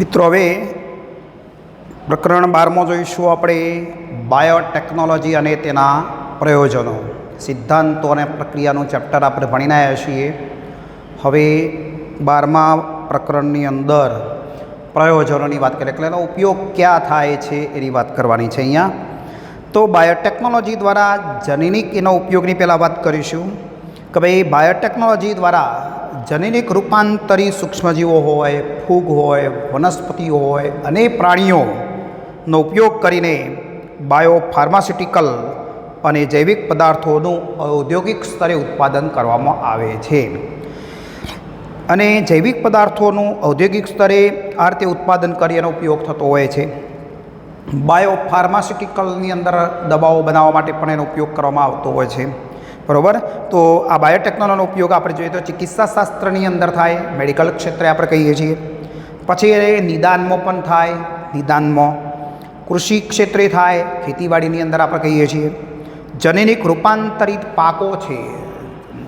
મિત્રો હવે પ્રકરણ 12 જોઈશું આપણે બાયોટેકનોલોજી અને તેના પ્રયોજનો સિદ્ધાંતો અને પ્રક્રિયાનું ચેપ્ટર આપણે ભણીને આવ્યા છીએ. હવે 12મા પ્રકરણની અંદર પ્રયોજનોની વાત કરીએ એટલે એનો ઉપયોગ ક્યાં થાય છે એની વાત કરવાની છે. અહીંયા તો બાયોટેકનોલોજી દ્વારા જનીનિક એનો ઉપયોગની પહેલાં વાત કરીશું કે ભાઈ બાયોટેકનોલોજી દ્વારા જનીનિક રૂપાંતરી સૂક્ષ્મજીવો હોય, ફૂગ હોય, વનસ્પતિઓ હોય અને પ્રાણીઓનો ઉપયોગ કરીને બાયોફાર્માસ્યુટિકલ અને જૈવિક પદાર્થોનું ઔદ્યોગિક સ્તરે ઉત્પાદન કરવામાં આવે છે. અને જૈવિક પદાર્થોનું ઔદ્યોગિક સ્તરે આ રીતે ઉત્પાદન કરી એનો ઉપયોગ થતો હોય છે. બાયોફાર્માસ્યુટિકલની અંદર દવાઓ બનાવવા માટે પણ એનો ઉપયોગ કરવામાં આવતો હોય છે. બરાબર. તો આ બાયોટેકનોલોજીનો ઉપયોગ આપણે જોઈએ તો ચિકિત્સા શાસ્ત્રની અંદર થાય, મેડિકલ ક્ષેત્રે આપણે કહીએ છીએ. પછી એ નિદાનમાં પણ થાય, નિદાનમાં કૃષિ ક્ષેત્રે થાય, ખેતીવાડીની અંદર આપણે કહીએ છીએ. જનીનિક રૂપાંતરિત પાકો છે,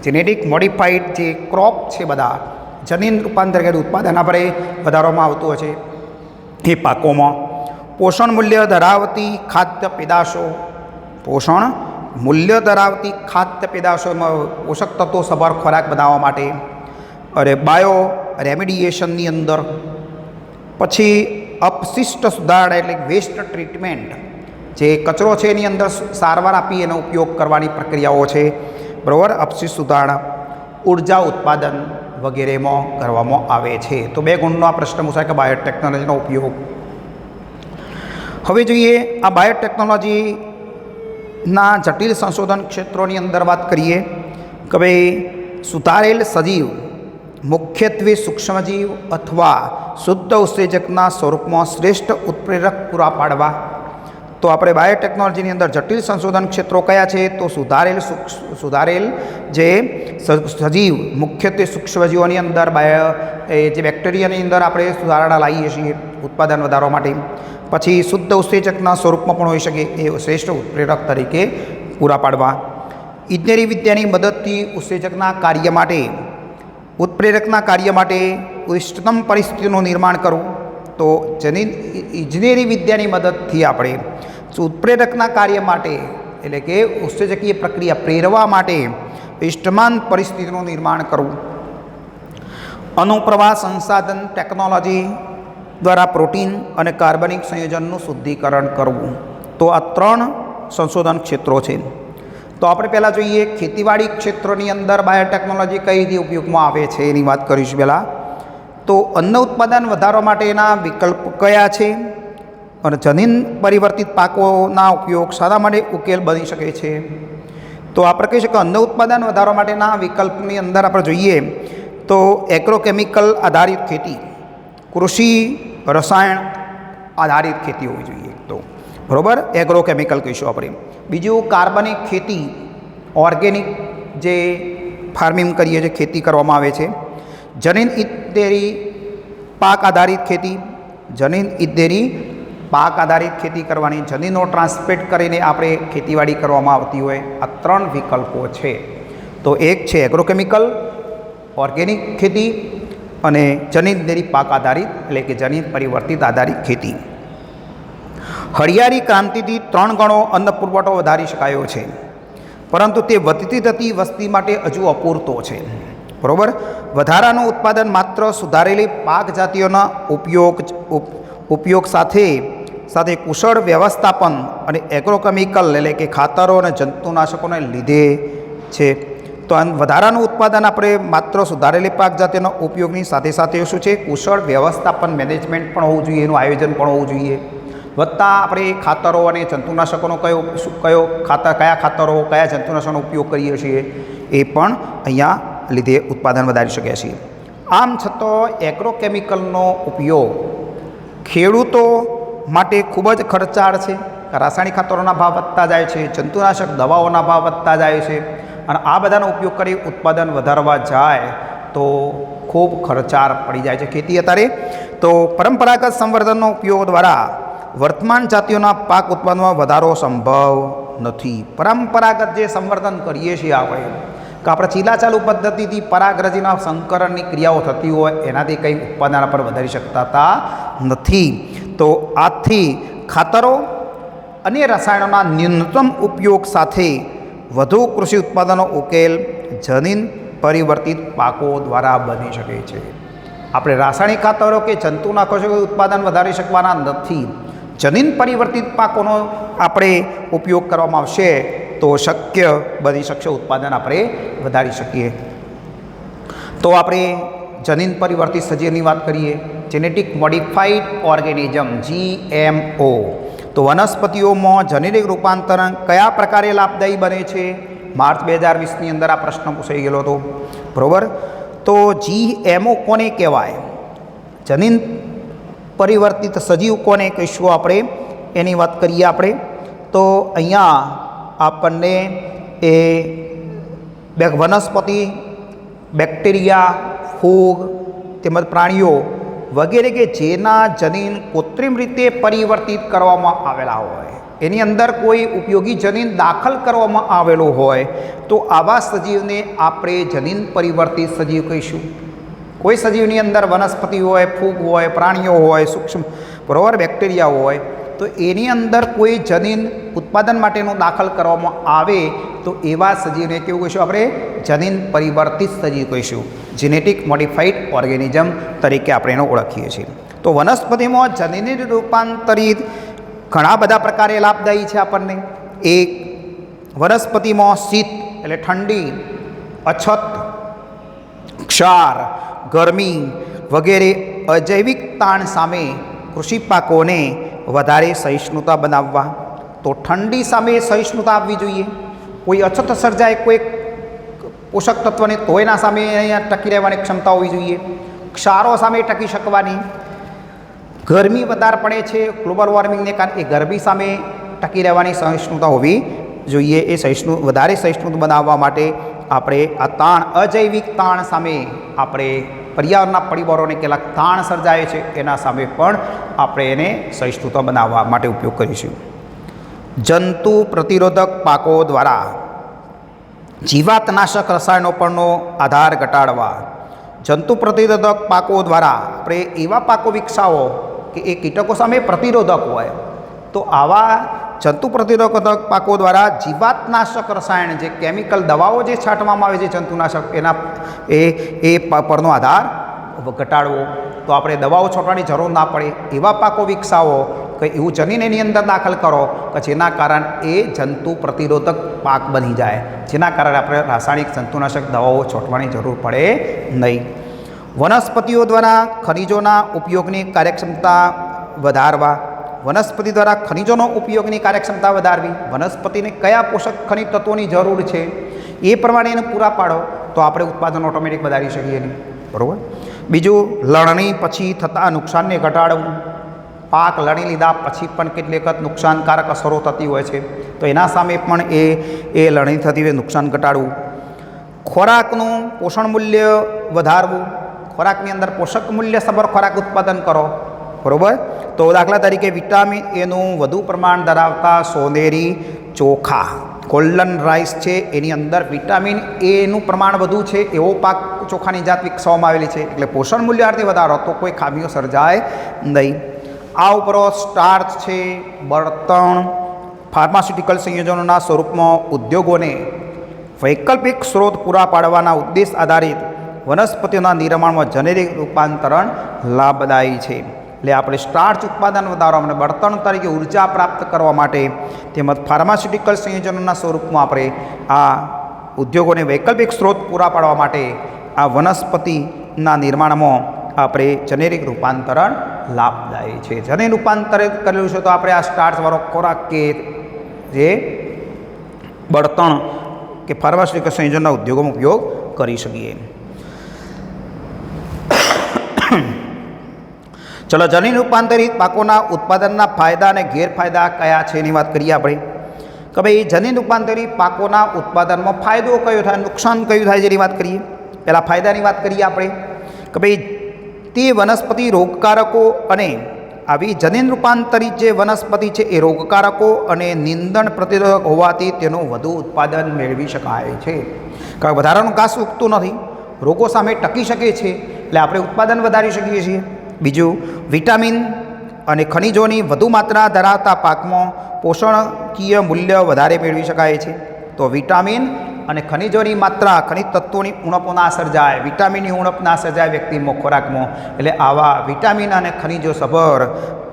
જેનેટિક મોડિફાઈડ જે ક્રોપ છે, બધા જનીન રૂપાંતરિત ઉત્પાદન આપણે વધારવામાં આવતું હોય છે એ પાકોમાં. પોષણ મૂલ્ય ધરાવતી ખાદ્ય પેદાશો, પોષણ મૂલ્ય ધરાવતી ખાદ્ય પેદાશોમાં પોષક તત્વો સભર ખોરાક બનાવવા માટે અને બાયો રેમિડિએશનની અંદર. પછી અપશિષ્ટ સુધારણા એટલે વેસ્ટ ટ્રીટમેન્ટ, જે કચરો છે એની અંદર સારવાર આપી એનો ઉપયોગ કરવાની પ્રક્રિયાઓ છે. બરાબર. અપશિષ્ટ સુધારણા, ઉર્જા ઉત્પાદન વગેરેમાં કરવામાં આવે છે. તો 2 ગુણનો આ પ્રશ્ન પૂછાય કે બાયોટેકનોલોજીનો ઉપયોગ. હવે જોઈએ આ બાયોટેકનોલોજીના જટિલ સંશોધન ક્ષેત્રોની અંદર વાત કરીએ કે ભાઈ સુધારેલ સજીવ મુખ્યત્વે સૂક્ષ્મજીવ અથવા શુદ્ધ ઉત્સેચકના સ્વરૂપમાં શ્રેષ્ઠ ઉત્પ્રેરક પૂરા પાડવા. તો આપણે બાયોટેકનોલોજીની અંદર જટિલ સંશોધન ક્ષેત્રો કયા છે? તો સુધારેલ જે સજીવ મુખ્યત્વે સૂક્ષ્મજીવોની અંદર જે બેક્ટેરિયાની અંદર આપણે સુધારણા લાવીએ છીએ ઉત્પાદન વધારવા માટે. પછી શુદ્ધ ઉત્સેચકના સ્વરૂપમાં પણ હોઈ શકે એ શ્રેષ્ઠ ઉત્પ્રેરક તરીકે પૂરા પાડવા. ઇજનેરી વિદ્યાની મદદથી ઉત્સેચકના કાર્ય માટે, ઉત્પ્રેરકના કાર્ય માટે ઇષ્ટતમ પરિસ્થિતિનું નિર્માણ કરવું. તો ઇજનેરી વિદ્યાની મદદથી આપણે ઉત્પ્રેરકના કાર્ય માટે એટલે કે ઉત્સેચકીય પ્રક્રિયા પ્રેરવા માટે ઇષ્ટમાન પરિસ્થિતિનું નિર્માણ કરવું. અનુપ્રવાહ સંસાધન ટેકનોલોજી દ્વારા પ્રોટીન અને કાર્બનિક સંયોજનનું શુદ્ધિકરણ કરવું. તો આ 3 સંશોધન ક્ષેત્રો છે. તો આપણે પહેલાં જોઈએ ખેતીવાડી ક્ષેત્રોની અંદર બાયોટેકનોલોજી કઈ રીતે ઉપયોગમાં આવે છે એની વાત કરીશું પહેલાં. તો અન્ન ઉત્પાદન વધારવા માટેના વિકલ્પ કયા છે અને જનીન પરિવર્તિત પાકોના ઉપયોગ શાના માટે ઉકેલ બની શકે છે? તો આપણે કહી શકીએ અન્ન ઉત્પાદન વધારવા માટેના વિકલ્પની અંદર આપણે જોઈએ તો એગ્રોકેમિકલ આધારિત ખેતી, કૃષિ રસાયણ આધારિત ખેતી હોવી જોઈએ. તો બરાબર, એગ્રોકેમિકલ કહીશું આપણે. બીજું કાર્બનિક ખેતી, ઓર્ગેનિક જે ફાર્મિંગ કરીએ છીએ, ખેતી કરવામાં આવે છે. જનીન ઇત્તેરી પાક આધારિત ખેતી, જનીન ઇત્તેરી પાક આધારિત ખેતી કરવાની, જનીનો ટ્રાન્સપેટ કરીને આપણે ખેતીવાડી કરવામાં આવતી હોય. આ 3 વિકલ્પો છે. તો એક છે એગ્રોકેમિકલ, ઓર્ગેનિક ખેતી અને જનીન ઇત્તેરી પાક આધારિત એટલે કે જનીન પરિવર્તિત આધારિત ખેતી. હરિયાળી ક્રાંતિથી 3 ગણો અન્ન પુરવઠો વધારી શકાયો છે, પરંતુ તે વધતી જતી વસ્તી માટે હજુ અપૂરતો છે. બરાબર. વધારાનું ઉત્પાદન માત્ર સુધારેલી પાક જાતિઓના ઉપયોગ સાથે કુશળ વ્યવસ્થાપન અને એગ્રોકેમિકલ એટલે કે ખાતરો અને જંતુનાશકોને લીધે છે. તો વધારાનું ઉત્પાદન આપણે માત્ર સુધારેલી પાક જાતિઓના ઉપયોગની સાથે સાથે શું છે? કુશળ વ્યવસ્થાપન, મેનેજમેન્ટ પણ હોવું જોઈએ, એનું આયોજન પણ હોવું જોઈએ. વત્તા આપણે ખાતરો અને જંતુનાશકોનો કયા ખાતરો, કયા જંતુનાશકોનો ઉપયોગ કરીએ છીએ એ પણ અહીંયા લીધે ઉત્પાદન વધારી શકીએ છીએ. આમ છતાં એગ્રોકેમિકલનો ઉપયોગ ખેડૂતો માટે ખૂબ જ ખર્ચાળ છે. રાસાયણિક ખાતરોના ભાવ વધતા જાય છે, જંતુનાશક દવાઓના ભાવ વધતા જાય છે અને આ બધાનો ઉપયોગ કરી ઉત્પાદન વધારવા જાય તો ખૂબ ખર્ચાળ પડી જાય છે ખેતી અત્યારે. તો પરંપરાગત સંવર્ધનનો ઉપયોગ દ્વારા વર્તમાન જાતિઓના પાક ઉત્પાદનમાં વધારો સંભવ નથી. પરંપરાગત જે સંવર્ધન કરીએ છીએ આપણે કે આપણે ચીલાચાલુ પદ્ધતિથી પરાગરજના સંકરણની ક્રિયાઓ થતી હોય એનાથી કંઈ ઉત્પાદન પર વધારી શકતા નથી. તો આથી ખાતરો અને રસાયણોના ન્યૂનતમ ઉપયોગ સાથે વધુ કૃષિ ઉત્પાદનો ઉકેલ જનીન પરિવર્તિત પાકો દ્વારા બની શકે છે. આપણે રાસાયણિક ખાતરો કે જંતુનાશકો ઉત્પાદન વધારી શકવાના નથી. જનીન પરિવર્તિત પાકોનો આપણે ઉપયોગ કરવામાં આવશે તો શક્ય બની શકશે, ઉત્પાદન આપણે વધારી શકીએ. તો આપણે જનીન પરિવર્તિત સજીવની વાત કરીએ, જેનેટિક મોડિફાઈડ ઓર્ગેનિઝમ GMO. તો વનસ્પતિઓમાં જનીનિક રૂપાંતરણ કયા પ્રકારે લાભદાયી બને છે? માર્ચ 2020ની અંદર આ પ્રશ્ન પૂછાઈ ગયેલો હતો, બરાબર. તો GMO કોને કહેવાય? જનીન પરિવર્તિત સજીવ કોને કહીશું આપણે, એની વાત કરીએ આપણે. તો અહીંયા આપણને એ વનસ્પતિ, બેક્ટેરિયા, ફૂગ તેમજ પ્રાણીઓ વગેરે કે જેના જનીન કૃત્રિમ રીતે પરિવર્તિત કરવામાં આવેલા હોય, એની અંદર કોઈ ઉપયોગી જનીન દાખલ કરવામાં આવેલો હોય તો આવા સજીવને આપણે જનીન પરિવર્તિત સજીવ કહીશું. કોઈ સજીવની અંદર વનસ્પતિ હોય, ફૂગ હોય, પ્રાણીઓ હોય, સૂક્ષ્મ બરાબર બેક્ટેરિયા હોય, તો એની અંદર કોઈ જનીન ઉત્પાદન માટેનું દાખલ કરવામાં આવે તો એવા સજીવને કેવું કહીશું આપણે? જનીન પરિવર્તિત સજીવ કહીશું. જેનેટિક મોડિફાઈડ ઓર્ગેનિઝમ તરીકે આપણે એને ઓળખીએ છીએ. તો વનસ્પતિમાં જનીન રૂપાંતરિત ઘણા બધા પ્રકારે લાભદાયી છે આપણને. એક, વનસ્પતિમાં શીત એટલે ઠંડી, અછત, ક્ષાર, ગરમી વગેરે અજૈવિક તાણ સામે કૃષિ પાકોને વધારે સહિષ્ણુતા બનાવવા. તો ઠંડી સામે સહિષ્ણુતા આવવી જોઈએ. કોઈ અછત સર્જાય કોઈ પોષક તત્વને તો એના સામે અહીંયા ટકી રહેવાની ક્ષમતા હોવી જોઈએ. ક્ષારો સામે ટકી શકવાની. ગરમી વધારે પડે છે ગ્લોબલ વોર્મિંગને કારણે, એ ગરમી સામે ટકી રહેવાની સહિષ્ણુતા હોવી જોઈએ. એ વધારે સહિષ્ણુ બનાવવા માટે આપણે આ તાણ, અજૈવિક તાણ સામે આપણે પર્યાવરણના પરિબળોને કેટલાક તાણ સર્જાય છે એના સામે પણ આપણે એને સહિષ્ણુતા બનાવવા માટે ઉપયોગ કરીશું. જંતુ પ્રતિરોધક પાકો દ્વારા જીવાતનાશક રસાયણો પરનો આધાર ઘટાડવા. જંતુ પ્રતિરોધક પાકો દ્વારા આપણે એવા પાકો વિકસાવો કે એ કીટકો સામે પ્રતિરોધક હોય. તો આવા જંતુ પ્રતિરોધક પાકો દ્વારા જીવાતનાશક રસાયણ, જે કેમિકલ દવાઓ જે છાંટવામાં આવે છે જંતુનાશક, એના એ પરનો આધાર ઘટાડવો. તો આપણે દવાઓ છોડવાની જરૂર ના પડે એવા પાકો વિકસાવો કે એવું જનીન એની અંદર દાખલ કરો કે જેના કારણે એ જંતુ પ્રતિરોધક પાક બની જાય, જેના કારણે આપણે રાસાયણિક જંતુનાશક દવાઓ છોડવાની જરૂર પડે નહીં. વનસ્પતિઓ દ્વારા ખનિજોના ઉપયોગની કાર્યક્ષમતા વધારવા. વનસ્પતિ દ્વારા ખનિજોનો ઉપયોગની કાર્યક્ષમતા વધારવી. વનસ્પતિને કયા પોષક ખનિજ તત્વોની જરૂર છે એ પ્રમાણે એને પૂરા પાડો તો આપણે ઉત્પાદન ઓટોમેટિક વધારી શકીએ નહીં, બરાબર. બીજું, લણણી પછી થતાં નુકસાનને ઘટાડવું. પાક લણી લીધા પછી પણ કેટલીક વખત નુકસાનકારક અસરો થતી હોય છે, તો એના સામે પણ એ લણણી થતી હોય નુકસાન ઘટાડવું. ખોરાકનું પોષણ મૂલ્ય વધારવું. ખોરાકની અંદર પોષક મૂલ્ય સભર ખોરાક ઉત્પાદન કરો, બરાબર. તો દાખલા તરીકે વિટામિન એનું વધુ પ્રમાણ ધરાવતા સોનેરી ચોખા, ગોલ્ડન રાઈસ છે, એની અંદર વિટામિન એનું પ્રમાણ વધુ છે એવો પાક ચોખાની જાત વિકસાવવામાં આવેલી છે. એટલે પોષણ મૂલ્યાર્થી વધારો તો કોઈ ખામીઓ સર્જાય નહીં. આ ઉપરાંત સ્ટાર્ચ છે, બળતણ, ફાર્માસ્યુટિકલ સંયોજનોના સ્વરૂપમાં ઉદ્યોગોને વૈકલ્પિક સ્ત્રોત પૂરા પાડવાના ઉદ્દેશ આધારિત વનસ્પતિઓના નિર્માણમાં જેનેરિક રૂપાંતરણ લાભદાયી છે. એટલે આપણે સ્ટાર્ચ ઉત્પાદન વધારવા અને બળતણ તરીકે ઉર્જા પ્રાપ્ત કરવા માટે તેમજ ફાર્માસ્યુટિકલ સંયોજનોના સ્વરૂપમાં આપણે આ ઉદ્યોગોને વૈકલ્પિક સ્ત્રોત પૂરા પાડવા માટે આ વનસ્પતિના નિર્માણમાં આપણે જેનેરિક રૂપાંતરણ લાભદાયી છે. જનીન રૂપાંતરિત કરેલું છે તો આપણે આ સ્ટાર્ચવાળો ખોરાક કે જે બળતણ કે ફાર્માસ્યુટિકલ સંયોજનના ઉદ્યોગોમાં ઉપયોગ કરી શકીએ. ચલો, જનીન રૂપાંતરિત પાકોના ઉત્પાદનના ફાયદા અને ગેરફાયદા કયા છે એની વાત કરીએ આપણે. કે ભાઈ જનીન રૂપાંતરિત પાકોના ઉત્પાદનમાં ફાયદો કયો થાય, નુકસાન કયું થાય જેની વાત કરીએ. પહેલાં ફાયદાની વાત કરીએ આપણે કે ભાઈ તે વનસ્પતિ રોગકારકો અને આવી જનીન રૂપાંતરિત જે વનસ્પતિ છે એ રોગકારકો અને નિંદણ પ્રતિરોધક હોવાથી તેનું વધુ ઉત્પાદન મેળવી શકાય છે. કારણ વધારાનું ઘાસ ઉગતું નથી, રોગો સામે ટકી શકે છે, એટલે આપણે ઉત્પાદન વધારી શકીએ છીએ. બીજું, વિટામિન અને ખનિજોની વધુ માત્રા ધરાવતા પાકમાં પોષણકીય મૂલ્ય વધારે મેળવી શકાય છે. તો વિટામિન અને ખનિજોની માત્રા, ખનિજ તત્વોની ઉણપ ના સર્જાય, વિટામિનની ઉણપ ના સર્જાય વ્યક્તિમાં ખોરાકમાં, એટલે આવા વિટામિન અને ખનિજો સભર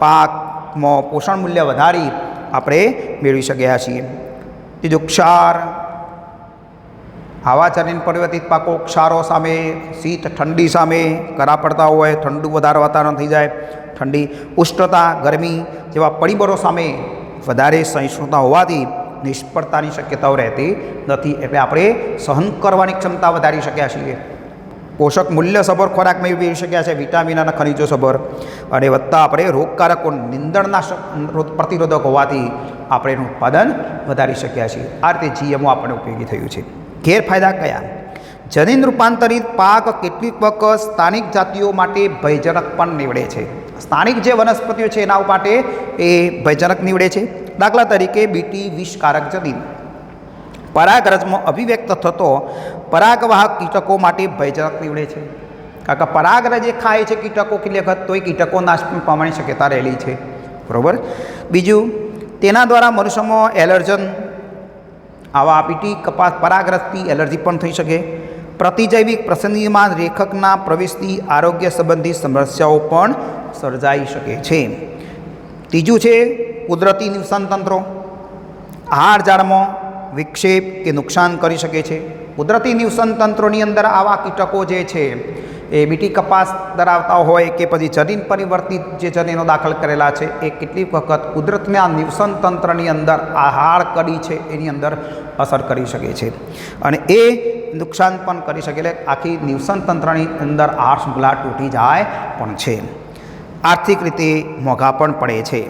પાકમાં પોષણ મૂલ્ય વધારી આપણે મેળવી શક્યા છીએ. ત્રીજું, ક્ષાર. આવા જનીન પરિવર્તિત પાકો ક્ષારો સામે, શીત ઠંડી સામે કરા પડતા હોય, ઠંડુ વધારે વાતાવરણ થઈ જાય, ઠંડી, ઉષ્ણતા, ગરમી જેવા પરિબળો સામે વધારે સહિષ્ણુતા હોવાથી નિષ્ફળતાની શક્યતાઓ રહેતી નથી. એટલે આપણે સહન કરવાની ક્ષમતા વધારી શક્યા છીએ. પોષક મૂલ્ય સભર ખોરાક મેળવી શક્યા છે, વિટામિન અને ખનિજો સભર, અને વધતા આપણે રોગકારકો નિંદણના પ્રતિરોધક હોવાથી આપણે એનું ઉત્પાદન વધારી શક્યા છીએ. આ રીતે જીએમઓ આપણને ઉપયોગી થયું છે. ગેરફાયદા કયા? જનીન રૂપાંતરિત પાક કેટલીક વખત સ્થાનિક જાતિઓ માટે ભયજનક પણ નીવડે છે. સ્થાનિક જે વનસ્પતિઓ છે એના માટે એ ભયજનક નીવડે છે. દાખલા તરીકે બીટી વિષકારક જનીન પરાગરજમાં અભિવ્યક્ત થતો પરાગવાહક કીટકો માટે ભયજનક નીવડે છે. કારણ કે પરાગરજ જે ખાય છે કીટકો કેટલી વખત, તો એ કીટકો નાશ પામવાની શક્યતા રહેલી છે. બરાબર. બીજું, તેના દ્વારા મનુષ્યમાં એલર્જન, આવા બીટી કપાસ પરાગરજથી એલર્જી પણ થઈ શકે. પ્રતિજૈવિક પ્રસંગીમાં લેખકના પ્રવેશથી આરોગ્ય સંબંધી સમસ્યાઓ પણ સર્જાઈ શકે છે. ત્રીજું છે કુદરતી નિવસન તંત્રો. આહાર ઝાડમાં વિક્ષેપ કે નુકસાન કરી શકે છે. કુદરતી નિવસન તંત્રોની અંદર આવા કીટકો જે છે એ બીટી કપાસ ધરાવતા હોય કે પછી જનીન પરિવર્તિત જે જનીનો દાખલ કરેલા છે એ કેટલીક વખત કુદરતના નિવસન તંત્રની અંદર આહાર કડી છે એની અંદર અસર કરી શકે છે, અને એ નુકસાન પણ કરી શકે. એટલે આખી નિવસન તંત્રની અંદર આહાર શૃંખલા તૂટી જાય પણ છે. આર્થિક રીતે મોંઘા પણ પડે છે.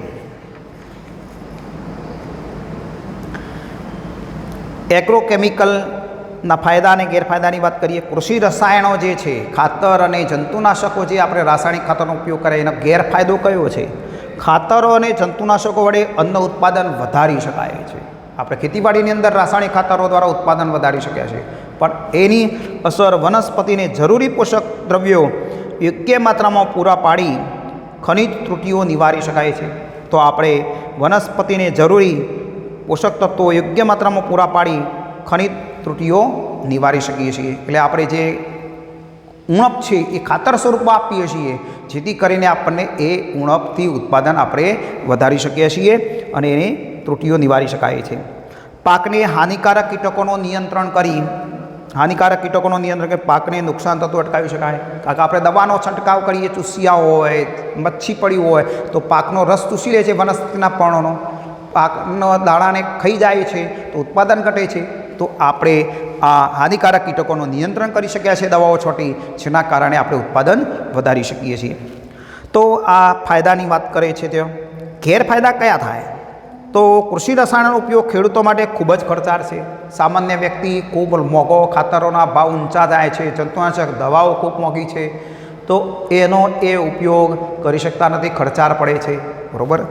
એગ્રોકેમિકલના ફાયદા અને ગેરફાયદાની વાત કરીએ. કૃષિ રસાયણો જે છે, ખાતર અને જંતુનાશકો જે આપણે રાસાયણિક ખાતરનો ઉપયોગ કરીએ, એનો ગેરફાયદો કયો છે? ખાતરો અને જંતુનાશકો વડે અન્ન ઉત્પાદન વધારી શકાય છે. આપણે ખેતીવાડીની અંદર રાસાયણિક ખાતરો દ્વારા ઉત્પાદન વધારી શક્યા છે, પણ એની અસર વનસ્પતિને જરૂરી પોષક દ્રવ્યો યોગ્ય માત્રામાં પૂરા પાડી ખનિજ ત્રુટિઓ નિવારી શકાય છે. તો આપણે વનસ્પતિને જરૂરી પોષક તત્વો યોગ્ય માત્રામાં પૂરા પાડી ખનિજ ત્રુટિઓ નિવારી શકીએ છીએ. એટલે આપણે જે ઉણપ છે એ ખાતર સ્વરૂપમાં આપીએ છીએ, જેથી કરીને આપણને એ ઉણપથી ઉત્પાદન આપણે વધારી શકીએ છીએ અને એની ત્રુટિઓ નિવારી શકાય છે. પાકને હાનિકારક કીટકોનું નિયંત્રણ કરી પાકને નુકસાન થતું અટકાવી શકાય. કારણ કે આપણે દવાનો છંટકાવ કરીએ, ચૂસિયા હોય, મચ્છી પડી હોય તો પાકનો રસ ચૂસી લે છે વનસ્પતિના પર્ણોનો, પાકનો દાણાને ખાઈ જાય છે તો ઉત્પાદન ઘટે છે. તો આપણે આ હાનિકારક કીટકોનું નિયંત્રણ કરી શક્યા છે દવાઓ છોટી, જેના કારણે આપણે ઉત્પાદન વધારી શકીએ છીએ. તો આ ફાયદાની વાત કરે છે. તે ગેરફાયદા કયા થાય? તો કૃષિ રસાયણનો ઉપયોગ ખેડૂતો માટે ખૂબ જ ખર્ચાળ છે. સામાન્ય વ્યક્તિ ખૂબ મોંઘો, ખાતરોના ભાવ ઊંચા જાય છે, જંતુનાશક દવાઓ ખૂબ મોંઘી છે, તો એનો એ ઉપયોગ કરી શકતા નથી, ખર્ચાળ પડે છે. બરાબર.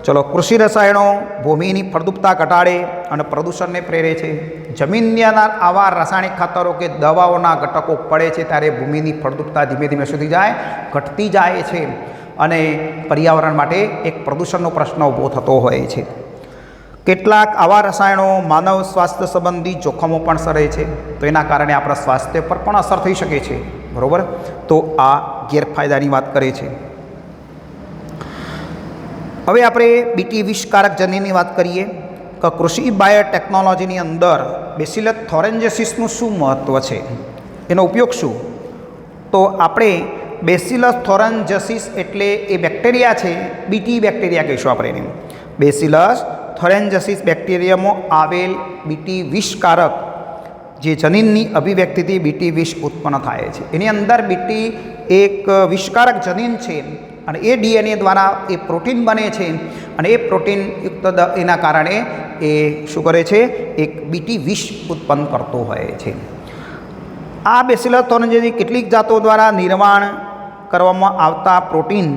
ચલો, કૃષિ રસાયણો ભૂમિની ફળદ્રુપતા ઘટાડે અને પ્રદૂષણને પ્રેરે છે. જમીનની અંદર આવા રાસાયણિક ખાતરો કે દવાઓના ઘટકો પડે છે ત્યારે ભૂમિની ફળદ્રુપતા ધીમે ધીમે સુધી જાય, ઘટતી જાય છે, અને પર્યાવરણ માટે એક પ્રદૂષણનો પ્રશ્ન ઊભો થતો હોય છે. કેટલાક આવા રસાયણો માનવ સ્વાસ્થ્ય સંબંધી જોખમો પણ સરે છે, તો એના કારણે આપણા સ્વાસ્થ્ય પર પણ અસર થઈ શકે છે. બરાબર. તો આ ગેરફાયદાની વાત કરે છે. હવે આપણે બીટી વિષકારક જનીનની વાત કરીએ કે કૃષિ બાયોટેકનોલોજીની અંદર બેસિલસ થોરેન્જેસિસનું શું મહત્ત્વ છે, એનો ઉપયોગ શું? તો આપણે બેસિલસ થોરેન્જેસિસ એટલે એ બેક્ટેરિયા છે, બીટી બેક્ટેરિયા કહીશું આપણે એને. બેસિલસ થોરેન્જેસિસ બેક્ટેરિયામાં આવેલ બીટી વિષકારક જે જનીનની અભિવ્યક્તિથી બીટી વિષ ઉત્પન્ન થાય છે. એની અંદર બીટી એક વિષકારક જનીન છે, અને એ ડીએનએ દ્વારા એ પ્રોટીન બને છે, અને એ પ્રોટીન યુક્ત એના કારણે એ શું કરે છે? એક બીટી વિષ ઉત્પન્ન કરતો હોય છે. આ બેસિલસ થોરેન્જેસિસ કેટલીક જાતો દ્વારા નિર્માણ કરવામાં આવતા પ્રોટીન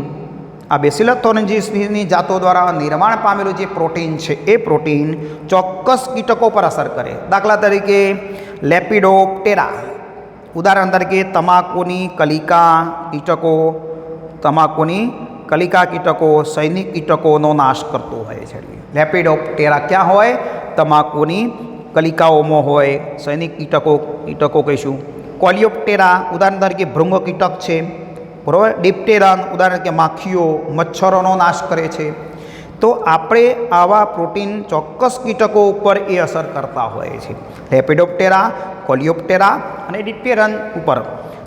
આ બેસિલસ થોરેન્જીસની જાતો દ્વારા નિર્માણ પામેલું જે પ્રોટીન છે એ પ્રોટીન ચોક્કસ કીટકો પર અસર કરે. દાખલા તરીકે લેપિડોપ્ટેરા, ઉદાહરણ તરીકે તમાકુની કલિકા કીટકો, તમાકુની કલિકા કીટકો સૈનિક કીટકોનો નાશ કરતો હોય છે. લેપિડોપ્ટેરા ક્યાં હોય? તમાકુની કલિકાઓમાં હોય. સૈનિક કીટકો કહીશું. કોલિયોપ્ટેરા ઉદાહરણ તરીકે ભૃંગ કીટક છે, બરાબર. ડિપ્ટેરન ઉદાહરણ તરીકે માખીઓ, મચ્છરોનો નાશ કરે છે. તો આપણે આવા પ્રોટીન ચોક્કસ કીટકો ઉપર એ અસર કરતા હોય છે, લેપિડોપ્ટેરા, કોલિયોપ્ટેરા અને ડિપ્ટેરન ઉપર.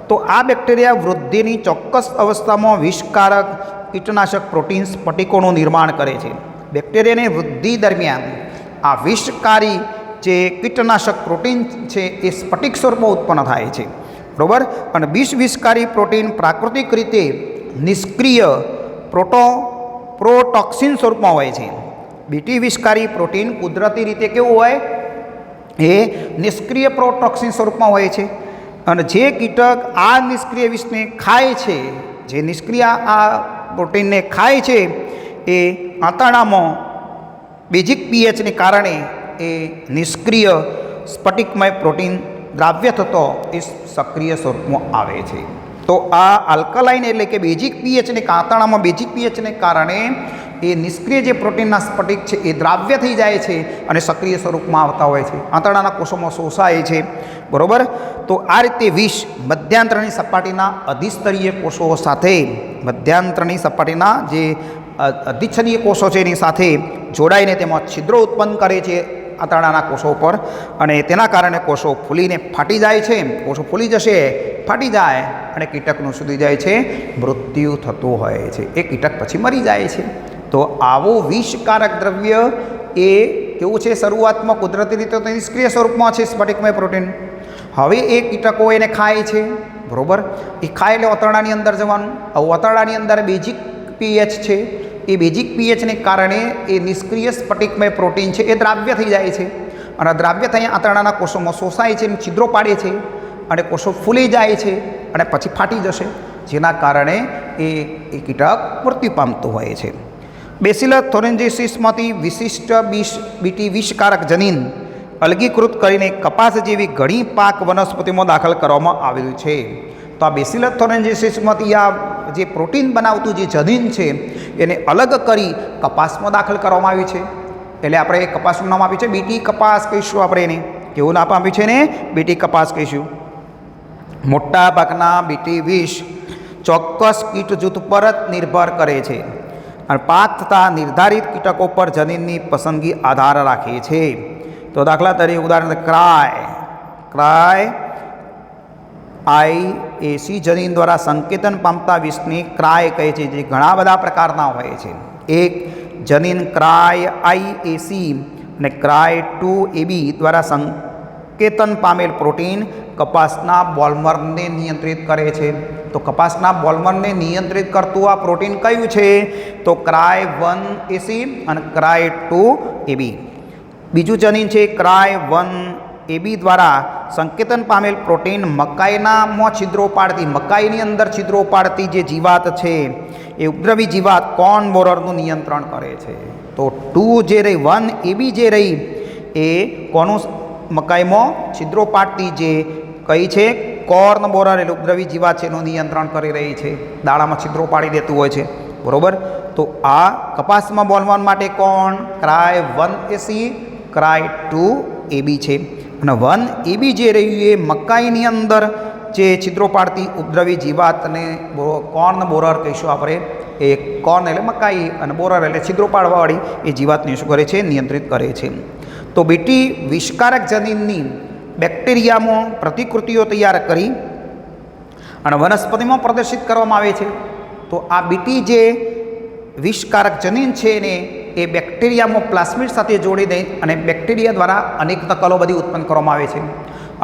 તો આ બેક્ટેરિયા વૃદ્ધિની ચોક્કસ અવસ્થામાં વિષકારક કીટનાશક પ્રોટીન સ્ફટિકોનું નિર્માણ કરે છે. બેક્ટેરિયાની વૃદ્ધિ દરમિયાન આ વિષકારી જે કીટનાશક પ્રોટીન છે એ સ્ફટિક સ્વરૂપમાં ઉત્પન્ન થાય છે, બરાબર. અને વિષકારી પ્રોટીન પ્રાકૃતિક રીતે નિષ્ક્રિય પ્રોટોક્સિન સ્વરૂપમાં હોય છે. બીટી વિષકારી પ્રોટીન કુદરતી રીતે કેવું હોય? એ નિષ્ક્રિય પ્રોટોક્સિન સ્વરૂપમાં હોય છે. અને જે કીટક આ નિષ્ક્રિય વિષને ખાય છે, જે નિષ્ક્રિય આ પ્રોટીનને ખાય છે, એ આંતરડામાં બેઝિક પીએચને કારણે એ નિષ્ક્રિય સ્ફટિકમય પ્રોટીન દ્રાવ્ય થતો એ સક્રિય સ્વરૂપમાં આવે છે. તો આ આલ્કલાઇન એટલે કે બેઝિક પીએચને આંતરડામાં બેઝિક પીએચને કારણે એ નિષ્ક્રિય જે પ્રોટીનના સ્ફટિક છે એ દ્રાવ્ય થઈ જાય છે અને સક્રિય સ્વરૂપમાં આવતા હોય છે, આંતરડાના કોષોમાં શોષાય છે, બરાબર. તો આ રીતે વિષ મધ્યાંતરની સપાટીના અધિસ્તરીય કોષો સાથે, મધ્યાંતરની સપાટીના જે અધિચ્છદીય કોષો છે એની સાથે જોડાઈને તેમાં છિદ્રો ઉત્પન્ન કરે છે આંતરડાના કોષો પર, અને તેના કારણે કોષો ફૂલીને ફાટી જાય છે. કોષો ફૂલી જશે, ફાટી જાય અને કીટકનું સુધી જાય છે, મૃત્યુ થતું હોય છે. એ કીટક પછી મરી જાય છે. તો આવું વિષકારક દ્રવ્ય એ કેવું છે? શરૂઆતમાં કુદરતી રીતે તો નિષ્ક્રિય સ્વરૂપમાં છે સ્ફટિકમય પ્રોટીન. હવે એ કીટકો એને ખાય છે, બરાબર. એ ખાય એટલે આંતરડાની અંદર જવાનું. આવું આંતરડાની અંદર બેઝિક પીએચ છે, એ બેઝિક પીએચને કારણે એ નિષ્ક્રિય સ્ફટિકમય પ્રોટીન છે એ દ્રાવ્ય થઈ જાય છે, અને દ્રાવ્ય થઈ આંતરડાના કોષોમાં શોષાય છે, છિદ્રો પાડે છે અને કોષો ફૂલી જાય છે અને પછી ફાટી જશે, જેના કારણે એ કીટક મૃત્યુ પામતું હોય છે. બેસિલસ થોરેન્જીસિસમાંથી વિશિષ્ટ બીટી વિષકારક જનીન અલગીકૃત કરીને કપાસ જેવી ઘણી પાક વનસ્પતિમાં દાખલ કરવામાં આવેલું છે. તો આ બેસિલસ થોરેન્જીસિસમાંથી આ જે પ્રોટીન બનાવતું જે જનીન છે એને અલગ કરી કપાસમાં દાખલ કરવામાં આવ્યું છે. એટલે આપણે કપાસનું નામ આપ્યું છે બીટી કપાસ કહીશું. આપણે એને કેવું નામ આપ્યું છે? ને બીટી કપાસ કહીશું. મોટા ભાગના બીટી વિષ ચોક્કસ કીટ જૂથ પર જ નિર્ભર કરે છે અને પાક તથા નિર્ધારિત કીટકો પર જનીનની પસંદગી આધાર રાખે છે. તો દાખલા તરીકે ઉદાહરણ ક્રાય આઈએસી જનીન દ્વારા સંકેતન પામતા વિષને ક્રાય કહે છે, જે ઘણા બધા પ્રકારના હોય છે. એક જનીન ક્રાય આઈએસી અને ક્રાય 2AB દ્વારા સંકેતન પામેલ પ્રોટીન કપાસના બોલમરને નિયંત્રિત કરે છે. તો કપાસના બોલમરને નિયંત્રિત કરતું આ પ્રોટીન કયું છે? તો ક્રાય 1AC અને ક્રાય 2AB. બીજું જનીન છે ક્રાય 1AB દ્વારા સંકેતન પામેલ પ્રોટીન મકાઈનામાં છિદ્રો પાડતી, મકાઈની અંદર છિદ્રો પાડતી જે જીવાત છે એ ઉપદ્રવી જીવાત કોર્ન બોરરનું નિયંત્રણ કરે છે. તો 2 જે રહી 1AB જે રહી એ કોનું મકાઈમાં છિદ્રો પાડતી જે કઈ છે? કોર્ન બોરર એટલે ઉપદ્રવી જીવાત છે એનું નિયંત્રણ કરી રહી છે, દાણામાં છિદ્રો પાડી દેતું હોય છે, બરાબર. તો આ કપાસમાં બોલવા માટે કોણ? ક્રાય 1AC, ક્રાય 2AB છે. અને 1AB જે રહ્યું એ મકાઈની અંદર જે છિદ્રો પાડતી ઉપદ્રવી જીવાતને કોર્ન બોરર કહીશું આપણે. એ કોર્ન એટલે મકાઈ અને બોરર એટલે છિદ્રો પાડવાવાળી એ જીવાતને શું કરે છે? નિયંત્રિત કરે છે. તો બીટી વિષકારક જનીનની બેક્ટેરિયામાં પ્રતિકૃતિઓ તૈયાર કરી અને વનસ્પતિમાં પ્રદર્શિત કરવામાં આવે છે. તો આ બીટી જે વિષકારક જનીન છે ને એ બેક્ટેરિયામાં પ્લાસ્મિડ સાથે જોડી દઈ અને બેક્ટેરિયા દ્વારા અનેક નકલો બધી ઉત્પન્ન કરવામાં આવે છે.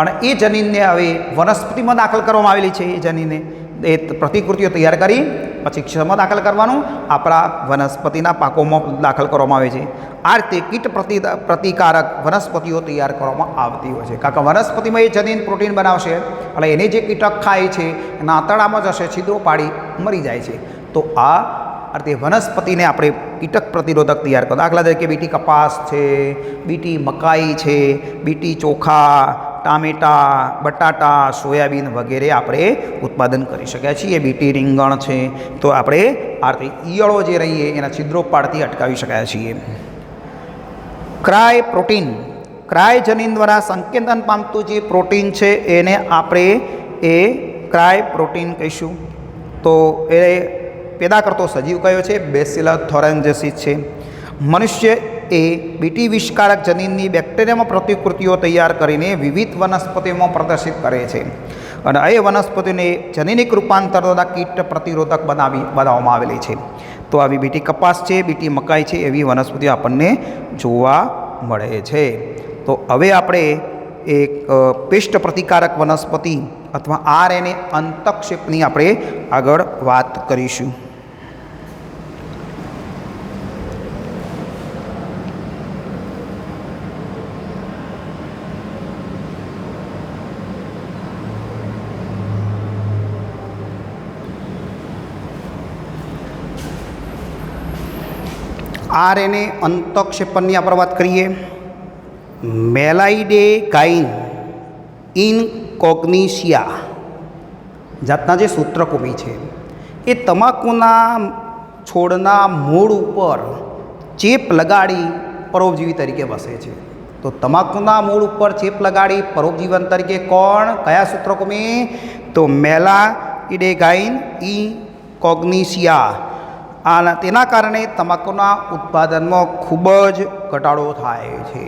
અને એ જનીનને હવે વનસ્પતિમાં દાખલ કરવામાં આવેલી છે. એ જનીનને એ પ્રતિકૃતિઓ તૈયાર કરી પછી ક્ષમાં દાખલ કરવાનું, આપણા વનસ્પતિના પાકોમાં દાખલ કરવામાં આવે છે. આ રીતે કીટ પ્રતિકારક વનસ્પતિઓ તૈયાર કરવામાં આવતી હોય છે. કારણ કે વનસ્પતિમાં એ જનીન પ્રોટીન બનાવશે એટલે એને જે કીટક ખાય છે એના આંતરડામાં જશે, છિદ્રો પાડી મરી જાય છે. તો આ તે વનસ્પતિને આપણે કીટક પ્રતિરોધક તૈયાર કરો. દાખલા તરીકે બીટી કપાસ છે, બીટી મકાઈ છે, બીટી ચોખા, ટામેટાં, બટાટા, સોયાબીન વગેરે આપણે ઉત્પાદન કરી શક્યા છીએ. બીટી રીંગણ છે તો આપણે આ રીતે ઈયળો જે રહીએ એના છિદ્રો પાડતી અટકાવી શક્યા છીએ. ક્રાય પ્રોટીન, ક્રાય જનીન દ્વારા સંકેતન પામતું જે પ્રોટીન છે એને આપણે એ ક્રાય પ્રોટીન કહીશું. તો એ પેદા કરતો સજીવ કયો છે? બેસિલસ થોરેન્જીસિસ છે. મનુષ્ય એ બીટી વિષકારક જનીનની બેક્ટેરિયામાં પ્રતિકૃતિઓ તૈયાર કરીને વિવિધ વનસ્પતિઓમાં પ્રદર્શિત કરે છે અને એ વનસ્પતિને જનીનિક રૂપાંતર દ્વારા કીટ પ્રતિરોધક બનાવવામાં આવેલી છે. તો આવી બીટી કપાસ છે, બીટી મકાઈ છે, એવી વનસ્પતિઓ આપણને જોવા મળે છે. તો હવે આપણે એક પેસ્ટ પ્રતિકારક વનસ્પતિ અથવા આરએનએ અંતક્ષેપની આપણે આગળ વાત કરીશું. આરએનએ અંતક્ષેપણની આપણે વાત કરીએ. મેલાઇડેગાઇન ઇનકોગ્નિશિયા જાતના જે સૂત્રકુમી છે એ તમાકુના છોડના મૂળ ઉપર ચેપ લગાડી પરોપજીવી તરીકે વસે છે. તો તમાકુના મૂળ ઉપર ચેપ લગાડી પરોપજીવન તરીકે કોણ, કયા સૂત્રકુમી? તો મેલાઇડેગાઇન ઇનકોગ્નિશિયા. તેના કારણે તમાકુના ઉત્પાદનમાં ખૂબ જ ઘટાડો થાય છે.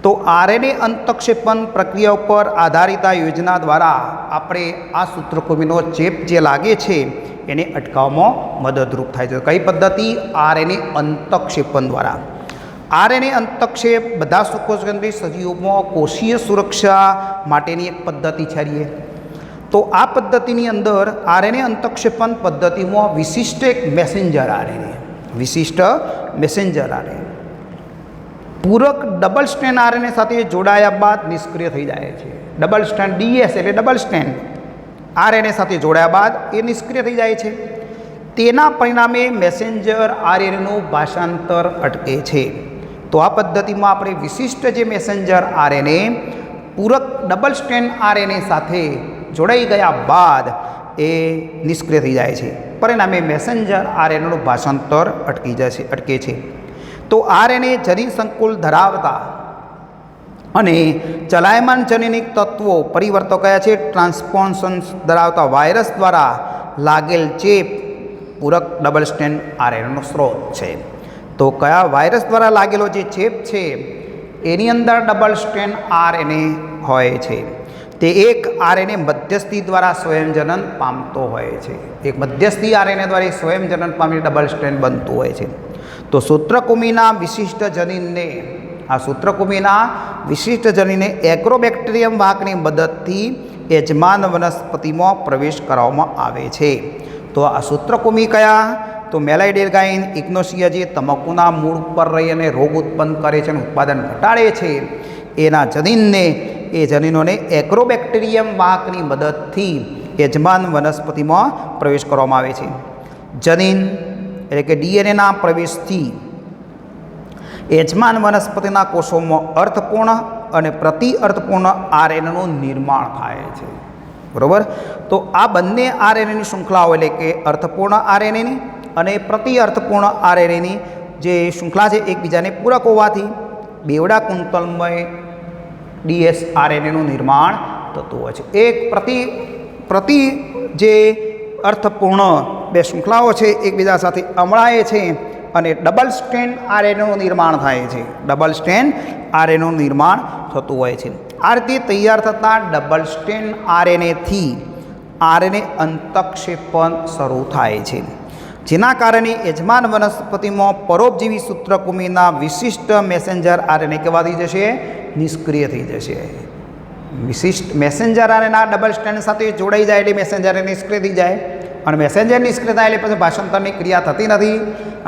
તો આરએનએ અંતક્ષેપણ પ્રક્રિયા ઉપર આધારિત આ યોજના દ્વારા આપણે આ સૂત્રકુમીનો ચેપ જે લાગે છે એને અટકાવવામાં મદદરૂપ થાય છે. કઈ પદ્ધતિ? આરએનએ અંતક્ષેપણ દ્વારા. આરએનએ અંતક્ષેપ બધા સુકોષકેન્દ્રી સજીવોમાં કોષીય સુરક્ષા માટેની એક પદ્ધતિ છે. તો આ પદ્ધતિની અંદર આરએનએ અંતક્ષેપણ પદ્ધતિમાં વિશિષ્ટ એક મેસેન્જર આરએનએ પૂરક ડબલ સ્ટ્રેન્ડ આરએનએ સાથે જોડાયા બાદ નિષ્ક્રિય થઈ જાય છે. ડબલ સ્ટ્રેન્ડ ડીએસ એટલે ડબલ સ્ટ્રેન્ડ આરએનએ સાથે જોડાયા બાદ એ નિષ્ક્રિય થઈ જાય છે. તેના પરિણામે મેસેન્જર આરએનએનું ભાષાંતર અટકે છે. તો આ પદ્ધતિમાં આપણે વિશિષ્ટ જે મેસેન્જર આરએનએ પૂરક ડબલ સ્ટ્રેન્ડ આરએનએ સાથે જોડાઈ ગયા બાદ એ નિષ્ક્રિય થઈ જાય છે. પરિણામે મેસેન્જર આરએનએનું ભાષાંતર અટકે છે. તો આરએનએ જનીન સંકુલ ધરાવતા અને ચલાયમાન જનીનિક તત્વો પરિવર્તકો કયા છે? ટ્રાન્સપોન્શન્સ ધરાવતા વાયરસ દ્વારા લાગેલ ચેપ પૂરક ડબલ સ્ટ્રેન્ડ આરએનએનો સ્ત્રોત છે. તો કયા વાયરસ દ્વારા લાગેલો જે ચેપ છે એની અંદર ડબલ સ્ટ્રેન્ડ આરએનએ હોય છે. તે એક આરએનએ મધ્યસ્થી દ્વારા સ્વયંજનન પામતો હોય છે. એક મધ્યસ્થી આરએનએ દ્વારા સ્વયંજનન પામી ડબલ સ્ટ્રેન્ડ બનતું હોય છે. તો સૂત્રકુમીના વિશિષ્ટ જનીનને એગ્રોબેક્ટેરિયમ વાહકની મદદથી યજમાન વનસ્પતિમાં પ્રવેશ કરાવવામાં આવે છે. તો આ સૂત્રકુમી કયા? તો મેલાઇડેગાઇન ઇગ્નોસિયા જે તમાકુના મૂળ ઉપર રહી અને રોગ ઉત્પન્ન કરે છે અને ઉત્પાદન ઘટાડે છે એના જનીનોને એગ્રોબેક્ટેરિયમ વાહકની મદદથી યજમાન વનસ્પતિમાં પ્રવેશ કરવામાં આવે છે. જનીન એટલે કે ડીએનએના પ્રવેશથી યજમાન વનસ્પતિના કોષોમાં અર્થપૂર્ણ અને પ્રતિ અર્થપૂર્ણ આરએનએનું નિર્માણ થાય છે. બરાબર? તો આ બંને આરએનએની શૃંખલાઓ એટલે કે અર્થપૂર્ણ આરએનએની અને પ્રતિ અર્થપૂર્ણ આરએનએની જે શૃંખલા છે એકબીજાને પૂરક હોવાથી બેવડા કુંતલમય ડીએસ આરએનએનું નિર્માણ થતું હોય છે. એક પ્રતિ જે અર્થપૂર્ણ બે શૃંખલાઓ છે એકબીજા સાથે અમળાય છે અને ડબલ સ્ટ્રેન્ડ આરએનએનું નિર્માણ થાય છે. ડબલ સ્ટ્રેન્ડ આરએનએનું નિર્માણ થતું હોય છે. આ રીતે તૈયાર થતા ડબલ સ્ટ્રેન્ડ આરએનએથી આરએનએ અંતક્ષેપણ શરૂ થાય છે. જેના કારણે યજમાન વનસ્પતિમાં પરોપજીવી સૂત્રકુમીના વિશિષ્ટ મેસેન્જર આરએનએ કેવાથી જશે? નિષ્ક્રિય થઈ જશે. વિશિષ્ટ મેસેન્જર આરએનએ ડબલ સ્ટ્રેન્ડ સાથે જોડાઈ જાય એટલે મેસેન્જર નિષ્ક્રિય થઈ જાય અને મેસેન્જર નિષ્ક્રિય થાય એટલે પછી ભાષાંતરની ક્રિયા થતી નથી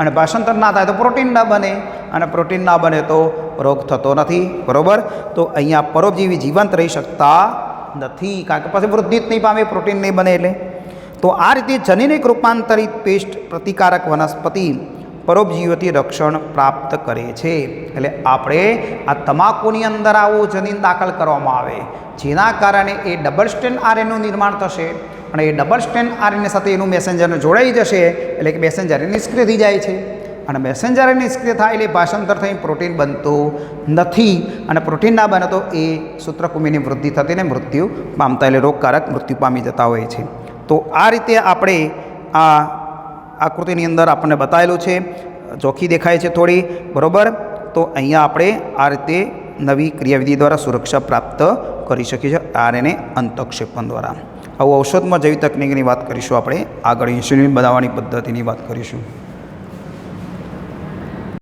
અને ભાષાંતર ના થાય તો પ્રોટીન ના બને અને પ્રોટીન ના બને તો રોગ થતો નથી. બરાબર? તો અહીંયા પરોપજીવી જીવંત રહી શકતા નથી કારણ કે પછી વૃદ્ધિ જ નહીં પામે, પ્રોટીન નહીં બને એટલે. તો તો આ રીતે જનીનિક રૂપાંતરિત પેસ્ટ પ્રતિકારક વનસ્પતિ પરોપજીવીઓથી રક્ષણ પ્રાપ્ત કરે છે. એટલે આપણે આ તમાકુની અંદર આવું જનીન દાખલ કરવામાં આવે જેના કારણે એ ડબલ સ્ટ્રેન્ડ આરએનએનું નિર્માણ થશે અને એ ડબલ સ્ટ્રેન્ડ આરએનએ સાથે એનું મેસેન્જરને જોડાઈ જશે એટલે કે મેસેન્જર નિષ્ક્રિય થઈ જાય છે અને મેસેન્જર નિષ્ક્રિય થાય એટલે ભાષાંતર થઈ પ્રોટીન બનતું નથી અને પ્રોટીન ના બને તો એ સૂત્રકુમીની વૃદ્ધિ થતી ને મૃત્યુ પામતા એટલે રોગકારક મૃત્યુ પામી જતા હોય છે. તો આ રીતે આપણે આ આકૃતિની અંદર આપણને બતાવેલું છે, ચોખ્ખી દેખાય છે થોડી, બરાબર. તો અહીંયા આપણે આ રીતે નવી ક્રિયાવિધિ દ્વારા સુરક્ષા પ્રાપ્ત કરી શકીએ છીએ આરએનએ અંતઃક્ષેપણ દ્વારા. આવું ઔષધમાં જૈવિક તકનીકની વાત કરીશું આપણે આગળ, ઇન્સ્યુલિન બનાવવાની પદ્ધતિની વાત કરીશું.